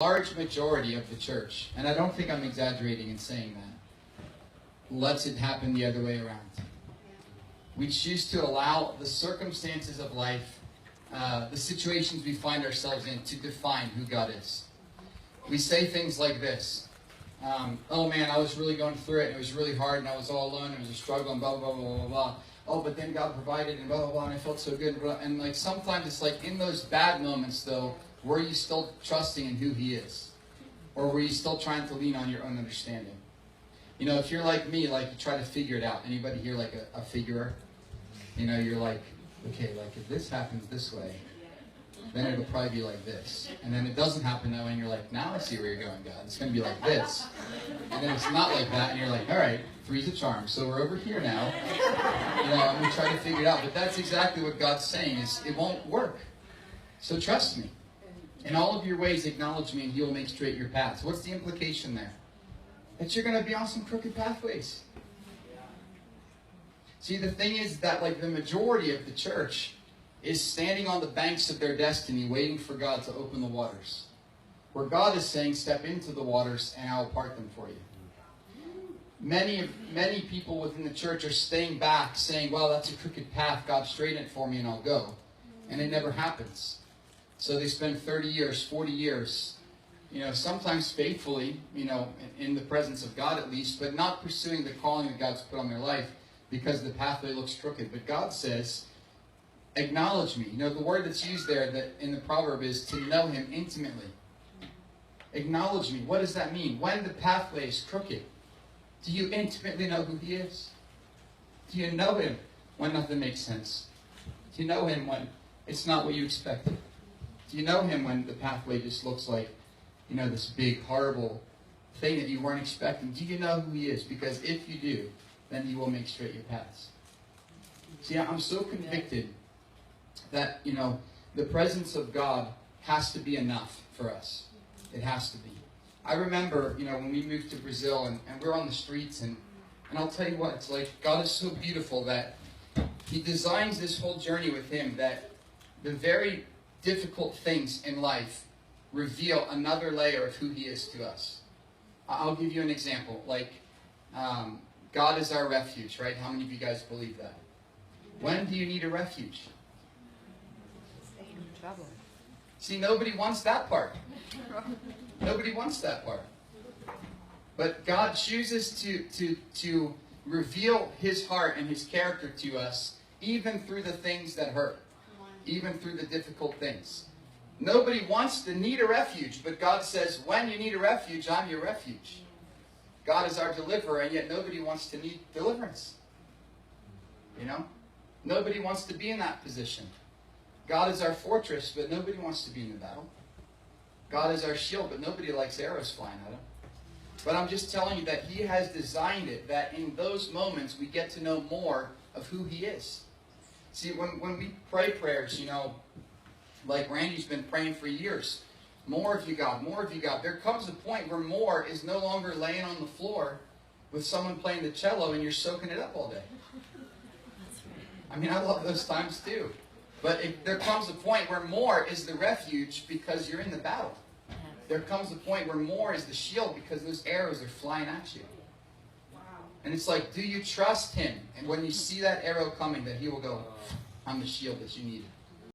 large majority of the church, and I don't think I'm exaggerating in saying that, lets it happen the other way around. We choose to allow the circumstances of life, the situations we find ourselves in, to define who God is. We say things like this. Oh man, I was really going through it, and it was really hard, and I was all alone, and it was a struggle, and blah, blah, blah, blah, blah, blah. Oh, but then God provided, and blah, blah, blah, and I felt so good. And like sometimes it's like in those bad moments, though, were you still trusting in who He is? Or were you still trying to lean on your own understanding? You know, if you're like me, like you try to figure it out. Anybody here like a figurer? You know, you're like, okay, like if this happens this way, then it'll probably be like this. And then it doesn't happen that way, and you're like, now I see where you're going, God. It's going to be like this. And then it's not like that, and you're like, all right, three's a charm. So we're over here now. You know, and we try to figure it out. But that's exactly what God's saying, is it won't work. So trust me. In all of your ways, acknowledge me, and He will make straight your paths. What's the implication there? That you're going to be on some crooked pathways. See, the thing is that like the majority of the church is standing on the banks of their destiny, waiting for God to open the waters. Where God is saying, step into the waters, and I will part them for you. Many people within the church are staying back, saying, well, that's a crooked path. God, straighten it for me, and I'll go. And it never happens. So they spend 30 years, 40 years, you know, sometimes faithfully, you know, in the presence of God at least, but not pursuing the calling that God's put on their life because the pathway looks crooked. But God says, acknowledge me. You know, the word that's used there that in the proverb is to know Him intimately. Acknowledge me. What does that mean? When the pathway is crooked, do you intimately know who He is? Do you know Him when nothing makes sense? Do you know Him when it's not what you expected? Do you know Him when the pathway just looks like, you know, this big, horrible thing that you weren't expecting? Do you know who He is? Because if you do, then He will make straight your paths. See, I'm so convicted that, you know, the presence of God has to be enough for us. It has to be. I remember, you know, when we moved to Brazil and we're on the streets, and I'll tell you what, it's like God is so beautiful that He designs this whole journey with Him that the very difficult things in life reveal another layer of who He is to us. I'll give you an example. Like, God is our refuge, right? How many of you guys believe that? When do you need a refuge? In trouble. See, nobody wants that part. Nobody wants that part. But God chooses to reveal His heart and His character to us, even through the things that hurt. Even through the difficult things. Nobody wants to need a refuge, but God says, when you need a refuge, I'm your refuge. God is our deliverer, and yet nobody wants to need deliverance. You know? Nobody wants to be in that position. God is our fortress, but nobody wants to be in the battle. God is our shield, but nobody likes arrows flying at him. But I'm just telling you that He has designed it, that in those moments we get to know more of who He is. See, when we pray prayers, you know, like Randy's been praying for years, more of you, God, more of you, God. There comes a point where more is no longer laying on the floor with someone playing the cello and you're soaking it up all day. I mean, I love those times too. But there comes a point where more is the refuge because you're in the battle. There comes a point where more is the shield because those arrows are flying at you. And it's like, do you trust Him? And when you see that arrow coming, that He will go, I'm the shield that you needed.